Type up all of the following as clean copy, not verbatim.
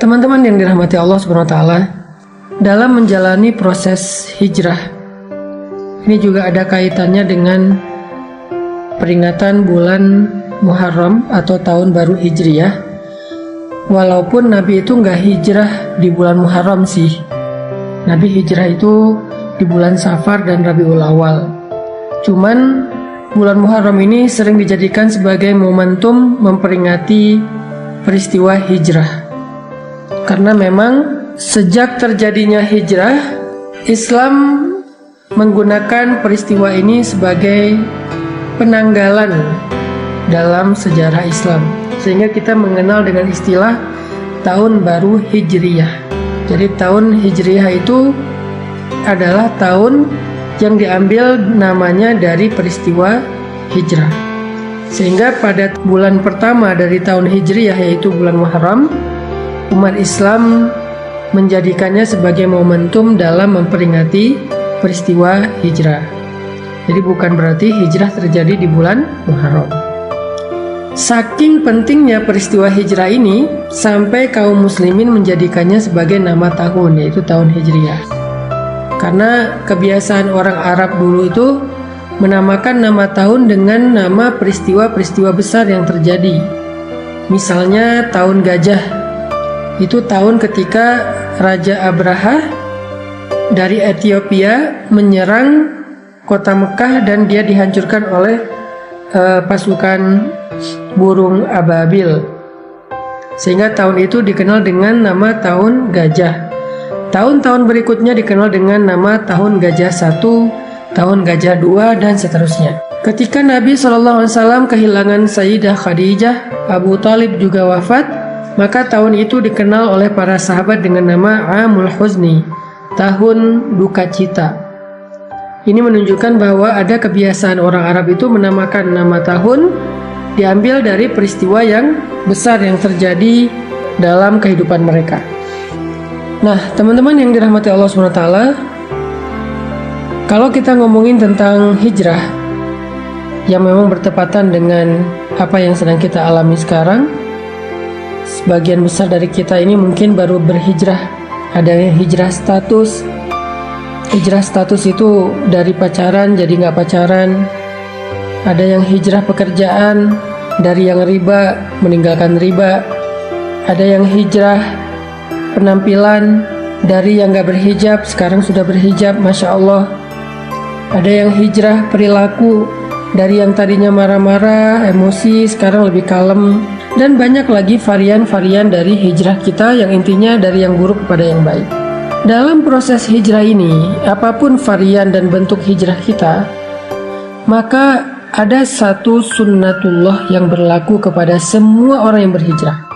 Teman-teman yang dirahmati Allah Subhanahu wa taala, dalam menjalani proses hijrah ini juga ada kaitannya dengan peringatan bulan Muharram atau tahun baru Hijriyah. Walaupun Nabi itu nggak hijrah di bulan Muharram sih. Nabi hijrah itu di bulan Safar dan Rabiul Awal. Cuman bulan Muharram ini sering dijadikan sebagai momentum memperingati peristiwa hijrah. Karena memang sejak terjadinya hijrah, Islam menggunakan peristiwa ini sebagai penanggalan dalam sejarah Islam, sehingga kita mengenal dengan istilah tahun baru Hijriyah. Jadi tahun Hijriyah itu adalah tahun yang diambil namanya dari peristiwa hijrah. Sehingga pada bulan pertama dari tahun Hijriyah, yaitu bulan Muharram, umat Islam menjadikannya sebagai momentum dalam memperingati peristiwa hijrah. Jadi bukan berarti hijrah terjadi di bulan Muharram. Saking pentingnya peristiwa hijrah ini, sampai kaum muslimin menjadikannya sebagai nama tahun, yaitu tahun Hijriyah. Karena kebiasaan orang Arab dulu itu menamakan nama tahun dengan nama peristiwa-peristiwa besar yang terjadi. Misalnya tahun gajah, itu tahun ketika Raja Abraha dari Ethiopia menyerang kota Mekah dan dia dihancurkan oleh pasukan burung ababil. Sehingga tahun itu dikenal dengan nama tahun gajah. Tahun-tahun berikutnya dikenal dengan nama tahun gajah 1, tahun gajah 2, dan seterusnya. Ketika Nabi SAW kehilangan Sayyidah Khadijah, Abu Talib juga wafat, maka tahun itu dikenal oleh para sahabat dengan nama Amul Huzni, tahun duka cita. Ini menunjukkan bahwa ada kebiasaan orang Arab itu menamakan nama tahun diambil dari peristiwa yang besar yang terjadi dalam kehidupan mereka. Nah, teman-teman yang dirahmati Allah SWT, kalau kita ngomongin tentang hijrah yang memang bertepatan dengan apa yang sedang kita alami sekarang, sebagian besar dari kita ini mungkin baru berhijrah. Ada yang hijrah status. Hijrah status itu dari pacaran jadi nggak pacaran. Ada yang hijrah pekerjaan, dari yang riba meninggalkan riba. Ada yang hijrah penampilan, dari yang nggak berhijab sekarang sudah berhijab, Masya Allah. Ada yang hijrah perilaku, dari yang tadinya marah-marah, emosi, sekarang lebih kalem. Dan banyak lagi varian-varian dari hijrah kita yang intinya dari yang buruk kepada yang baik. Dalam proses hijrah ini, apapun varian dan bentuk hijrah kita, maka ada satu sunnatullah yang berlaku kepada semua orang yang berhijrah.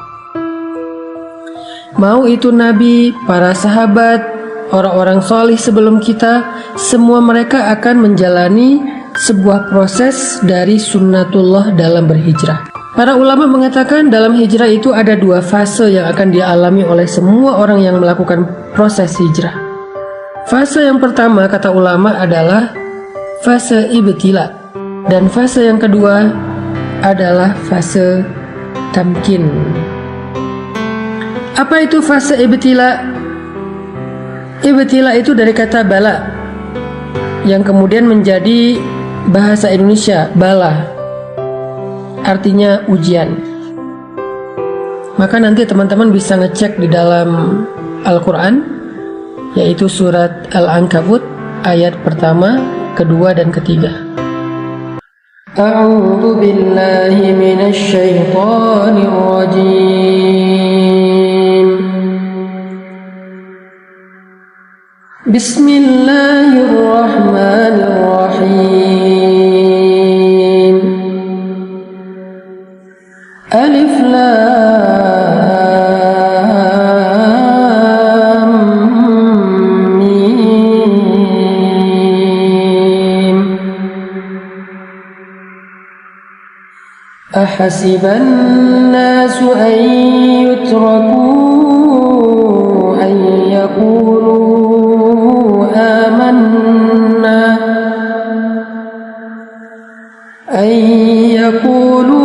Mau itu Nabi, para sahabat, orang-orang solih sebelum kita, semua mereka akan menjalani sebuah proses dari sunnatullah dalam berhijrah. Para ulama mengatakan dalam hijrah itu ada 2 fase yang akan dialami oleh semua orang yang melakukan proses hijrah. Fase yang pertama, kata ulama, adalah fase ibtila, dan fase yang kedua adalah fase tamkin. Apa itu fase ibtila? Ibtila itu dari kata bala, yang kemudian menjadi bahasa Indonesia bala, artinya ujian. Maka nanti teman-teman bisa ngecek di dalam Al-Quran, yaitu surat Al-Ankabut ayat pertama, kedua, dan ketiga. A'udzu billahi minasy syaithanir rajim. Bismillahirrahmanirrahim. Alif Lam Mim. Ahasiban nasu an yutraku an yaqulu amanna an yaqulu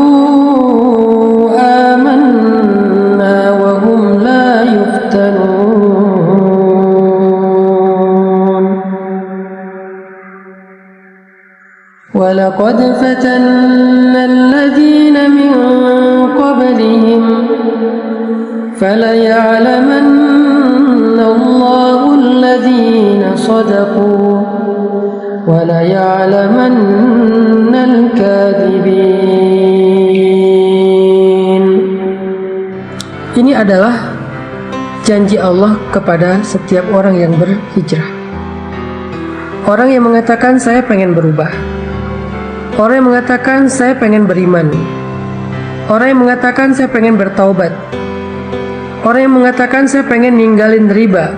wa hum la وَلَقَدْ فَتَنَّا الَّذِينَ مِنْ قَبْلِهِمْ فَلَيَعْلَمَنَّ اللَّهُ الَّذِينَ صَدَقُوا وَلَيَعْلَمَنَّ الْكَاذِبِينَ. Ini adalah janji Allah kepada setiap orang yang berhijrah. Orang yang mengatakan saya pengen berubah, orang yang mengatakan saya pengen beriman, orang yang mengatakan saya pengen bertaubat, orang yang mengatakan saya pengen ninggalin riba,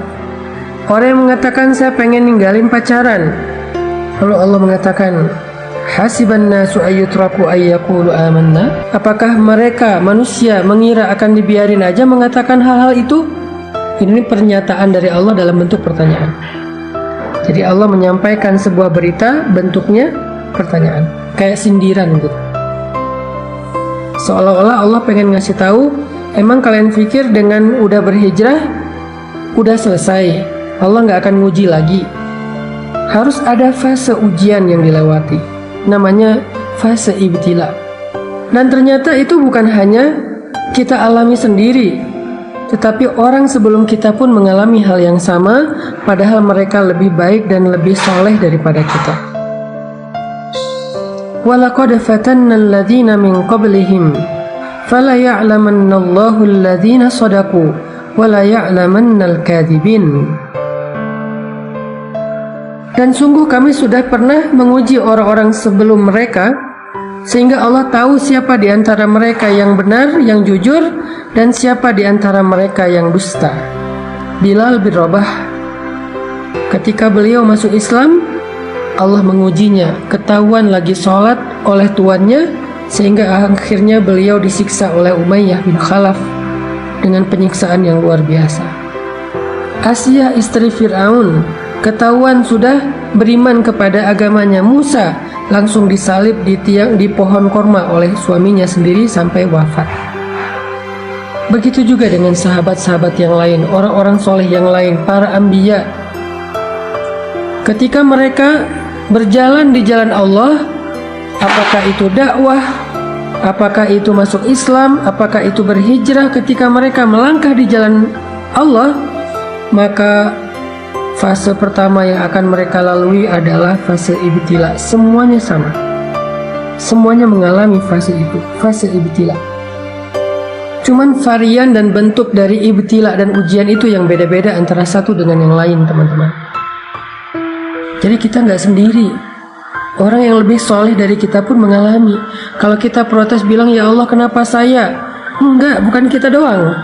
orang yang mengatakan saya pengen ninggalin pacaran. Lalu Allah mengatakan, hasiban nasu ayyutraku ayyaqulu amanna. Apakah mereka manusia mengira akan dibiarin aja mengatakan hal-hal itu? Ini pernyataan dari Allah dalam bentuk pertanyaan. Jadi Allah menyampaikan sebuah berita, bentuknya pertanyaan, kayak sindiran gitu. Seolah-olah Allah pengen ngasih tahu, emang kalian pikir dengan udah berhijrah udah selesai, Allah nggak akan nguji lagi. Harus ada fase ujian yang dilewati, namanya fase ibtila. Dan ternyata itu bukan hanya kita alami sendiri, tetapi orang sebelum kita pun mengalami hal yang sama, padahal mereka lebih baik dan lebih soleh daripada kita. وَلَقَدْ فَتَنَّا الَّذِينَ مِنْ قَبْلِهِمْ فَلَيَعْلَمَنَّ اللَّهُ الَّذِينَ صَدَقُوا وَلَيَعْلَمَنَّ الْكَاذِبِينَ. Dan sungguh kami sudah pernah menguji orang-orang sebelum mereka, sehingga Allah tahu siapa di antara mereka yang benar, yang jujur, dan siapa di antara mereka yang dusta. Bilal bin Rabah, ketika beliau masuk Islam, Allah mengujinya, ketahuan lagi sholat oleh tuannya, sehingga akhirnya beliau disiksa oleh Umayyah bin Khalaf dengan penyiksaan yang luar biasa. Asia istri Fir'aun, ketahuan sudah beriman kepada agamanya Musa, langsung disalib di pohon korma oleh suaminya sendiri sampai wafat. Begitu juga dengan sahabat-sahabat yang lain, orang-orang soleh yang lain, para anbiya. Ketika mereka berjalan di jalan Allah, apakah itu dakwah, apakah itu masuk Islam, apakah itu berhijrah, ketika mereka melangkah di jalan Allah, maka fase pertama yang akan mereka lalui adalah fase ibtila. Semuanya sama, semuanya mengalami fase itu, fase ibtila. Cuman varian dan bentuk dari ibtila dan ujian itu yang beda-beda antara satu dengan yang lain, teman-teman. Jadi kita nggak sendiri. Orang yang lebih soleh dari kita pun mengalami. Kalau kita protes bilang, ya Allah kenapa saya? Enggak, bukan kita doang.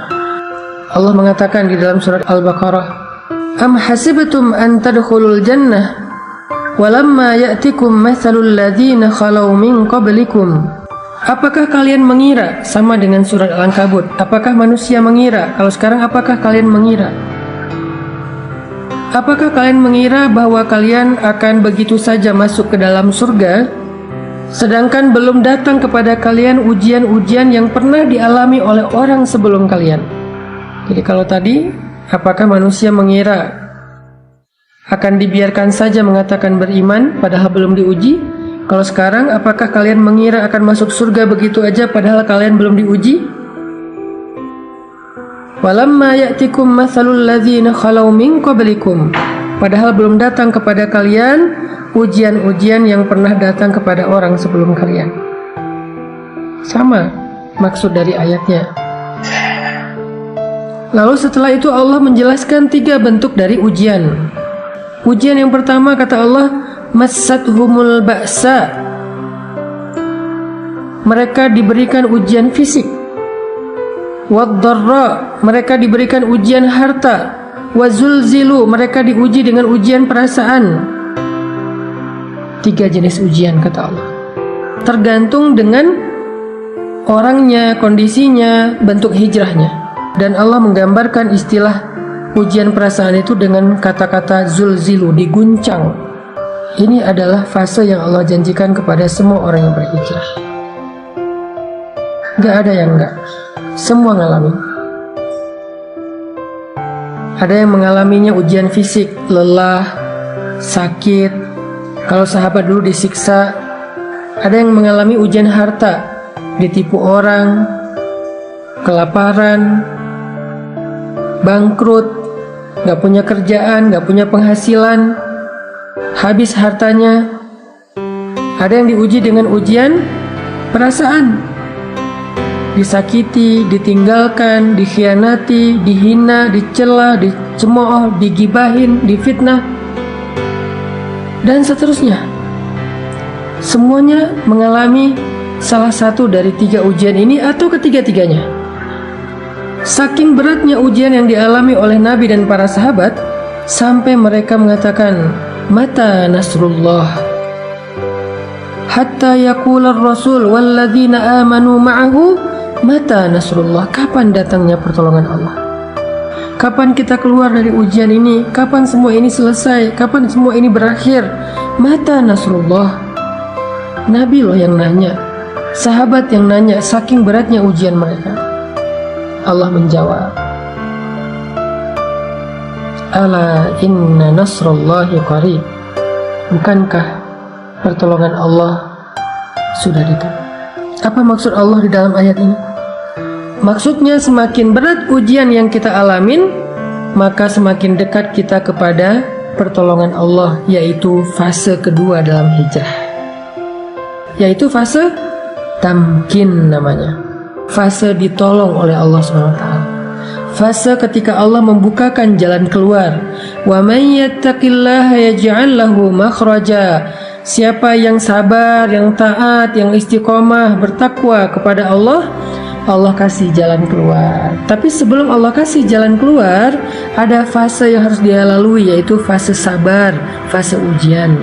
Allah mengatakan di dalam surat Al-Baqarah, Am hasibtum an tadkhulul jannah walamma ya'tikum mathalul ladzina khalau min qablikum. Apakah kalian mengira, sama dengan surat Al-Ankabut, apakah manusia mengira? Kalau sekarang apakah kalian mengira? Apakah kalian mengira bahwa kalian akan begitu saja masuk ke dalam surga, sedangkan belum datang kepada kalian ujian-ujian yang pernah dialami oleh orang sebelum kalian? Jadi kalau tadi, apakah manusia mengira akan dibiarkan saja mengatakan beriman padahal belum diuji? Kalau sekarang, apakah kalian mengira akan masuk surga begitu aja padahal kalian belum diuji? Walamma ya'tikum mathalul ladzina khalau min qablikum. Padahal belum datang kepada kalian ujian-ujian yang pernah datang kepada orang sebelum kalian. Sama maksud dari ayatnya. Lalu setelah itu Allah menjelaskan 3 bentuk dari ujian. Ujian yang pertama kata Allah, massathumul ba'sa. Mereka diberikan ujian fisik. Wad-dharra, mereka diberikan ujian harta. Wazulzilu, mereka diuji dengan ujian perasaan. 3 jenis ujian kata Allah. Tergantung dengan orangnya, kondisinya, bentuk hijrahnya. Dan Allah menggambarkan istilah ujian perasaan itu dengan kata-kata zulzilu, diguncang. Ini adalah fase yang Allah janjikan kepada semua orang yang berhijrah. Gak ada yang enggak, semua ngalamin. Ada yang mengalaminya ujian fisik, lelah, sakit. Kalau sahabat dulu disiksa Ada yang mengalami ujian harta, ditipu orang, kelaparan, bangkrut, gak punya kerjaan, gak punya penghasilan, habis hartanya. Ada yang diuji dengan ujian perasaan, disakiti, ditinggalkan, dikhianati, dihina, dicela, dicemooh, digibahin, difitnah, dan seterusnya. Semuanya mengalami salah satu dari 3 ujian ini atau ketiga-tiganya. Saking beratnya ujian yang dialami oleh Nabi dan para sahabat, sampai mereka mengatakan, "Mata nasrullah?" Hatta yaqula ar-rasul walladzina amanu ma'ahu, "Mata nasrullah?" Kapan datangnya pertolongan Allah? Kapan kita keluar dari ujian ini? Kapan semua ini selesai? Kapan semua ini berakhir? Mata nasrullah? Nabi loh yang nanya, sahabat yang nanya, saking beratnya ujian mereka. Allah menjawab, "Ala inna nasrullahi qarib." Bukankah pertolongan Allah sudah dekat? Apa maksud Allah di dalam ayat ini? Maksudnya semakin berat ujian yang kita alamin, maka semakin dekat kita kepada pertolongan Allah, yaitu fase kedua dalam hijrah, yaitu fase tamkin namanya. Fase ditolong oleh Allah SWT. Fase ketika Allah membukakan jalan keluar. Wa may yattaqillaha yaj'al lahu makhraja. Siapa yang sabar, yang taat, yang istiqomah, bertakwa kepada Allah, Allah kasih jalan keluar. Tapi sebelum Allah kasih jalan keluar, ada fase yang harus dia lalui, yaitu fase sabar, fase ujian.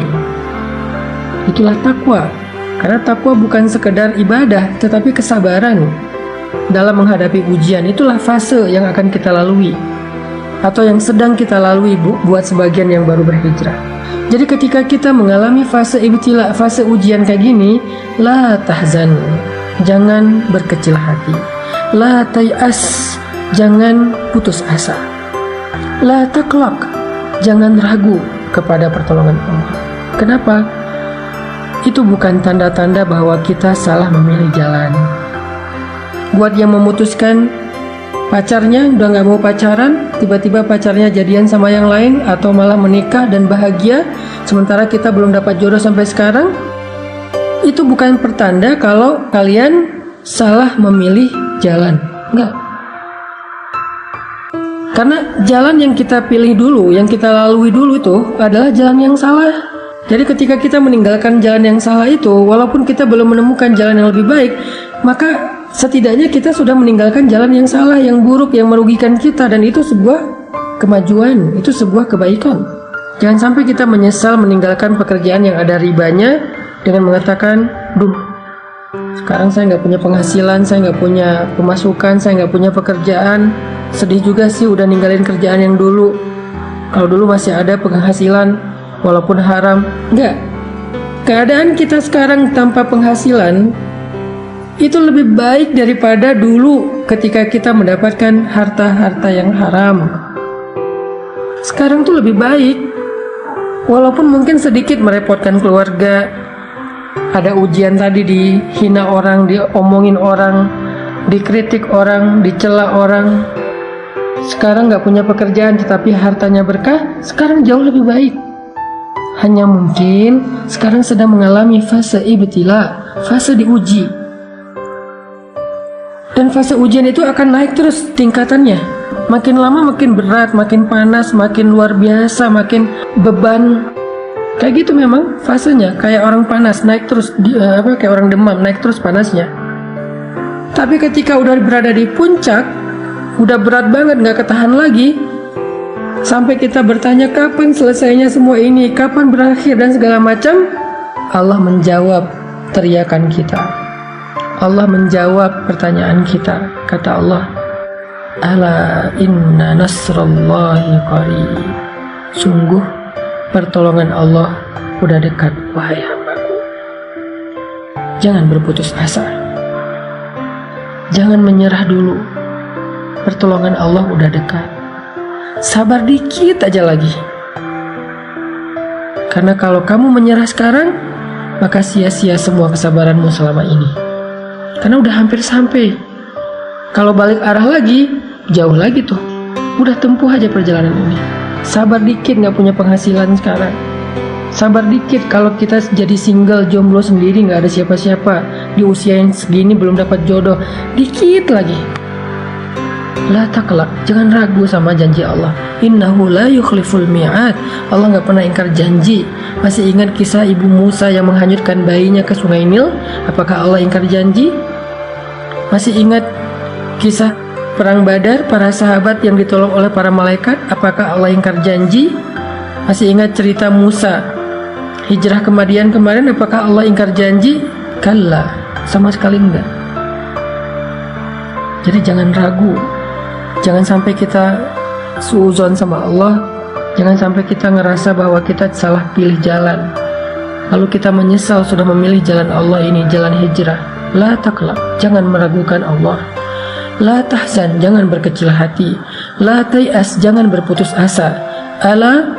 Itulah takwa. Karena takwa bukan sekedar ibadah, tetapi kesabaran dalam menghadapi ujian. Itulah fase yang akan kita lalui, atau yang sedang kita lalui buat sebagian yang baru berhijrah. Jadi ketika kita mengalami fase ibtila, fase ujian kayak gini, la tahzan, jangan berkecil hati. La tay'as, jangan putus asa. La taqlaq, jangan ragu kepada pertolongan Allah. Kenapa? Itu bukan tanda-tanda bahwa kita salah memilih jalan. Buat yang memutuskan pacarnya udah gak mau pacaran, tiba-tiba pacarnya jadian sama yang lain, atau malah menikah dan bahagia, sementara kita belum dapat jodoh sampai sekarang, itu bukan pertanda kalau kalian salah memilih jalan. Enggak. Karena jalan yang kita pilih dulu, yang kita lalui dulu itu adalah jalan yang salah. Jadi ketika kita meninggalkan jalan yang salah itu, walaupun kita belum menemukan jalan yang lebih baik, maka setidaknya kita sudah meninggalkan jalan yang salah, yang buruk, yang merugikan kita, dan itu sebuah kemajuan, itu sebuah kebaikan. Jangan sampai kita menyesal meninggalkan pekerjaan yang ada ribanya dengan mengatakan, "Duh, sekarang saya nggak punya penghasilan, saya nggak punya pemasukan, saya nggak punya pekerjaan. Sedih juga sih udah ninggalin kerjaan yang dulu. Kalau dulu masih ada penghasilan, walaupun haram." Enggak. Keadaan kita sekarang tanpa penghasilan itu lebih baik daripada dulu ketika kita mendapatkan harta-harta yang haram. Sekarang tuh lebih baik, walaupun mungkin sedikit merepotkan keluarga. Ada ujian tadi, dihina orang, diomongin orang, dikritik orang, dicela orang. Sekarang gak punya pekerjaan tetapi hartanya berkah, sekarang jauh lebih baik. Hanya mungkin sekarang sedang mengalami fase ibtila, fase diuji. Dan fase ujian itu akan naik terus tingkatannya. Makin lama makin berat, makin panas, makin luar biasa, makin beban. Kayak gitu memang fasenya, kayak orang panas, naik terus, kayak orang demam, naik terus panasnya. Tapi ketika udah berada di puncak, udah berat banget, gak ketahan lagi, sampai kita bertanya kapan selesainya semua ini, kapan berakhir dan segala macam, Allah menjawab teriakan kita. Allah menjawab pertanyaan kita. Kata Allah, "Ala inna nasrallahi qarib." Sungguh pertolongan Allah udah dekat, wahai hambaku. Jangan berputus asa. Jangan menyerah dulu. Pertolongan Allah udah dekat. Sabar dikit aja lagi. Karena kalau kamu menyerah sekarang, maka sia-sia semua kesabaranmu selama ini. Karena udah hampir sampai. Kalau balik arah lagi, jauh lagi tuh. Udah tempuh aja perjalanan ini. Sabar dikit gak punya penghasilan sekarang. Sabar dikit kalau kita jadi single, jomblo sendiri, gak ada siapa-siapa. Di usia yang segini belum dapat jodoh. Dikit lagi. La taqlaq, jangan ragu sama janji Allah. Innahu la yukhliful mi'ad. Allah gak pernah ingkar janji. Masih ingat kisah ibu Musa yang menghanyutkan bayinya ke sungai Nil? Apakah Allah ingkar janji? Masih ingat kisah perang Badar, para sahabat yang ditolong oleh para malaikat? Apakah Allah ingkar janji? Masih ingat cerita Musa hijrah ke Madian kemarin? Apakah Allah ingkar janji? Kalla, sama sekali enggak. Jadi jangan ragu. Jangan sampai kita suuzon sama Allah. Jangan sampai kita ngerasa bahwa kita salah pilih jalan, lalu kita menyesal sudah memilih jalan Allah ini, jalan hijrah. La taqlaq, jangan meragukan Allah. La tahzan, jangan berkecil hati. La tay'as, jangan berputus asa. Ala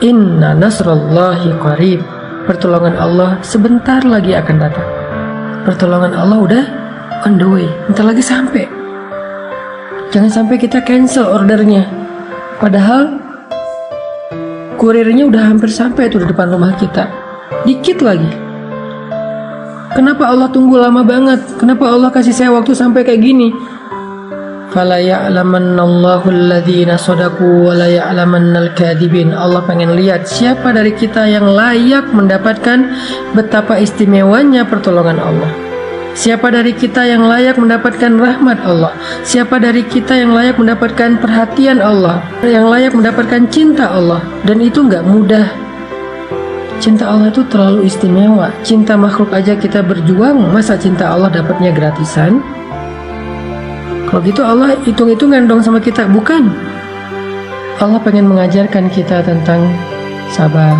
inna nasrallahi qarib, pertolongan Allah sebentar lagi akan datang. Pertolongan Allah udah on the way, bentar lagi sampai. Jangan sampai kita cancel ordernya, padahal kurirnya udah hampir sampai tuh di depan rumah kita. Dikit lagi. Kenapa Allah tunggu lama banget? Kenapa Allah kasih saya waktu sampai kayak gini? Fala ya'lamannallahu alladhina shadaqu wa la ya'lamannal kadhibin. Allah pengen lihat siapa dari kita yang layak mendapatkan betapa istimewanya pertolongan Allah. Siapa dari kita yang layak mendapatkan rahmat Allah? Siapa dari kita yang layak mendapatkan perhatian Allah? Yang layak mendapatkan cinta Allah? Dan itu nggak mudah. Cinta Allah itu terlalu istimewa. Cinta makhluk aja kita berjuang, masa cinta Allah dapatnya gratisan? Kalau gitu Allah hitung-hitungan dong sama kita, bukan? Allah pengen mengajarkan kita tentang sabar.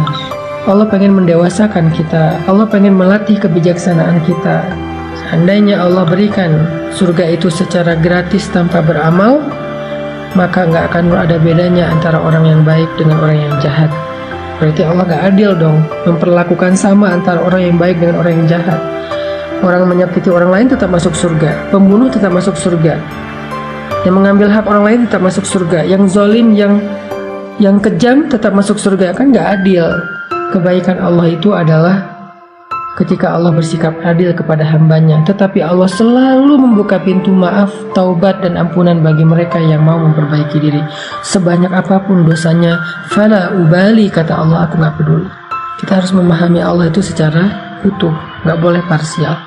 Allah pengen mendewasakan kita. Allah pengen melatih kebijaksanaan kita. Seandainya Allah berikan surga itu secara gratis tanpa beramal, maka nggak akan ada bedanya antara orang yang baik dengan orang yang jahat. Berarti Allah nggak adil dong, memperlakukan sama antara orang yang baik dengan orang yang jahat. Orang menyakiti orang lain tetap masuk surga, pembunuh tetap masuk surga, yang mengambil hak orang lain tetap masuk surga, yang zalim, yang kejam tetap masuk surga. Kan nggak adil. Kebaikan Allah itu adalah ketika Allah bersikap adil kepada hambanya, tetapi Allah selalu membuka pintu maaf, taubat, dan ampunan bagi mereka yang mau memperbaiki diri. Sebanyak apapun dosanya, fala ubali, kata Allah, aku gak peduli. Kita harus memahami Allah itu secara utuh, gak boleh parsial.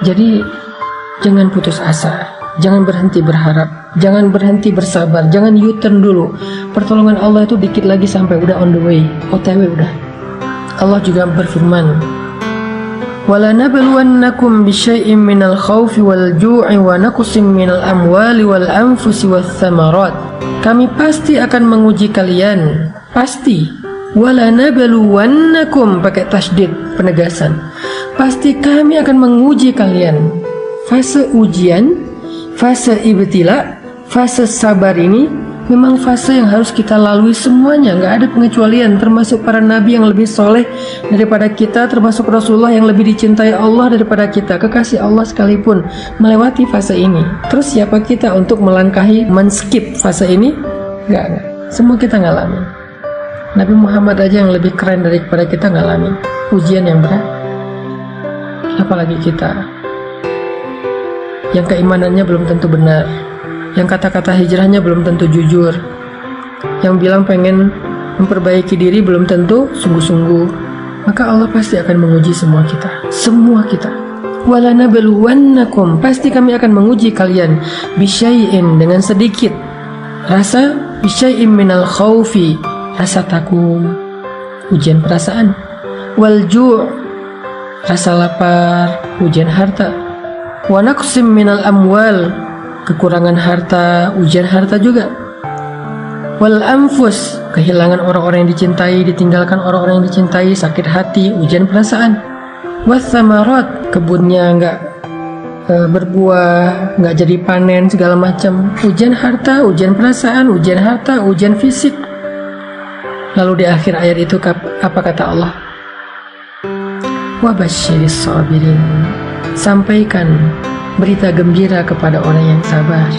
Jadi jangan putus asa, jangan berhenti berharap, jangan berhenti bersabar, jangan U-turn dulu. Pertolongan Allah itu dikit lagi sampai, udah on the way, OTW udah. Allah juga berfirman, وَلَنَبْلُوَنَّكُمْ بِشَيْءٍ مِّنَ الْخَوْفِ وَالْجُوعِ وَنَقْصٍ مِّنَ الْأَمْوَالِ وَالْأَنفُسِ وَالثَّمَرَاتِ. Kami pasti akan menguji kalian, pasti. وَلَنَبْلُوَنَّكُمْ, pakai tasydid, penegasan. Pasti kami akan menguji kalian. Fase ujian, fase ibtila, fase sabar ini memang fase yang harus kita lalui semuanya, nggak ada pengecualian, termasuk para nabi yang lebih soleh daripada kita, termasuk Rasulullah yang lebih dicintai Allah daripada kita, kekasih Allah sekalipun melewati fase ini. Terus siapa kita untuk melangkahi, men-skip fase ini? Nggak. Semua kita ngalamin. Nabi Muhammad aja yang lebih keren daripada kita ngalamin ujian yang berat. Apalagi kita yang keimanannya belum tentu benar, yang kata-kata hijrahnya belum tentu jujur, yang bilang pengen memperbaiki diri belum tentu sungguh-sungguh. Maka Allah pasti akan menguji semua kita. Walanabluwannakum, pasti kami akan menguji kalian, bisyai'in, dengan sedikit rasa, bisyai'in minal khaufi, rasa takut, ujian perasaan, wal ju', rasa lapar, ujian harta, wa naqsim minal amwal, kekurangan harta, ujian harta juga, wal anfus, kehilangan orang-orang yang dicintai, ditinggalkan orang-orang yang dicintai, sakit hati, ujian perasaan, was samarat, kebunnya nggak berbuah, nggak jadi panen, segala macam, ujian harta, ujian perasaan, ujian harta, ujian fisik. Lalu di akhir ayat itu apa kata Allah? wa basyiris sabirin. Sampaikan berita gembira kepada orang yang sabar.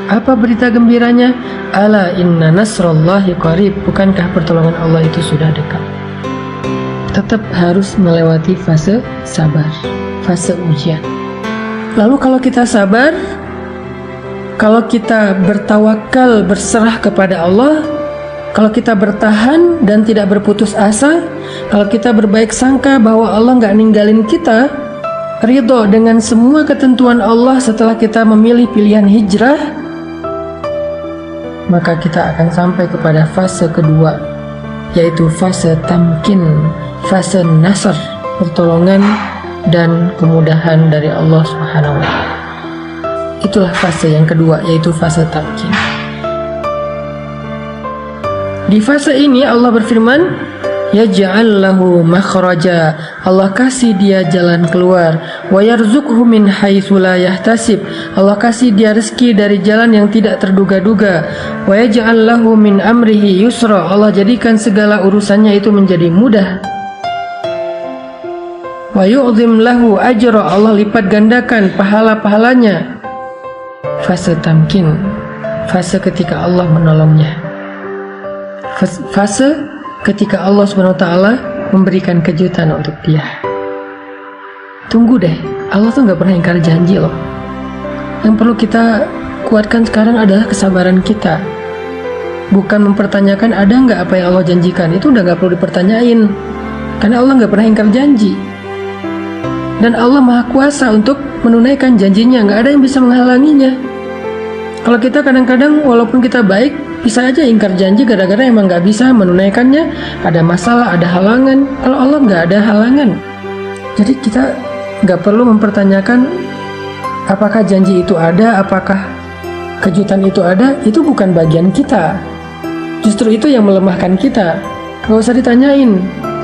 Apa berita gembiranya? Ala inna nasrallahi qarib. Bukankah pertolongan Allah itu sudah dekat? Tetap harus melewati fase sabar, fase ujian. Lalu kalau kita sabar, kalau kita bertawakal, berserah kepada Allah, kalau kita bertahan dan tidak berputus asa, kalau kita berbaik sangka bahwa Allah nggak ninggalin kita, ridho dengan semua ketentuan Allah setelah kita memilih pilihan hijrah, maka kita akan sampai kepada fase kedua, yaitu fase tamkin, fase nasr, pertolongan dan kemudahan dari Allah Subhanahu wa Ta'ala. Itulah fase yang kedua, yaitu fase tamkin. Di fase ini Allah berfirman, yaj'al lahu makhraja. Allah kasih dia jalan keluar. Wa yarzuqhu min haitsu la yahtasib. Allah kasih dia rezeki dari jalan yang tidak terduga-duga. Wa yaj'al lahu min amrihi yusra. Allah jadikan segala urusannya itu menjadi mudah. Wa yu'zim lahu ajra. Allah lipat gandakan pahala-pahalanya. Fase tamkin, fase ketika Allah menolongnya. Fase ketika Allah SWT memberikan kejutan untuk dia. Tunggu deh, Allah tuh gak pernah ingkar janji loh. Yang perlu kita kuatkan sekarang adalah kesabaran kita. Bukan mempertanyakan ada gak apa yang Allah janjikan. Itu udah gak perlu dipertanyain, karena Allah gak pernah ingkar janji. Dan Allah Maha Kuasa untuk menunaikan janjinya. Gak ada yang bisa menghalanginya. Kalau kita kadang-kadang walaupun kita baik, bisa aja ingkar janji gara-gara emang gak bisa menunaikannya, ada masalah, ada halangan. Kalau Allah gak ada halangan. Jadi kita gak perlu mempertanyakan apakah janji itu ada, apakah kejutan itu ada. Itu bukan bagian kita. Justru itu yang melemahkan kita. Gak usah ditanyain.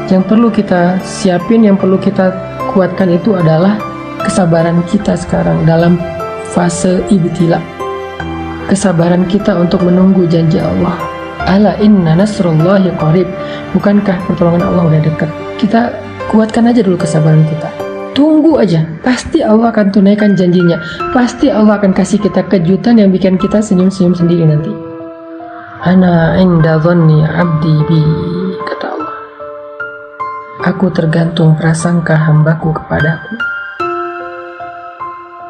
Yang perlu kita siapin, yang perlu kita kuatkan itu adalah kesabaran kita sekarang dalam fase ibtila. Kesabaran kita untuk menunggu janji Allah. Ala inna nasrullahi qarib. Bukankah pertolongan Allah udah dekat? Kita kuatkan aja dulu kesabaran kita. Tunggu aja. Pasti Allah akan tunaikan janjinya. Pasti Allah akan kasih kita kejutan yang bikin kita senyum-senyum sendiri nanti. Ana inda dhanni abdi bi, kata Allah. Aku tergantung prasangka hambaku kepadaku.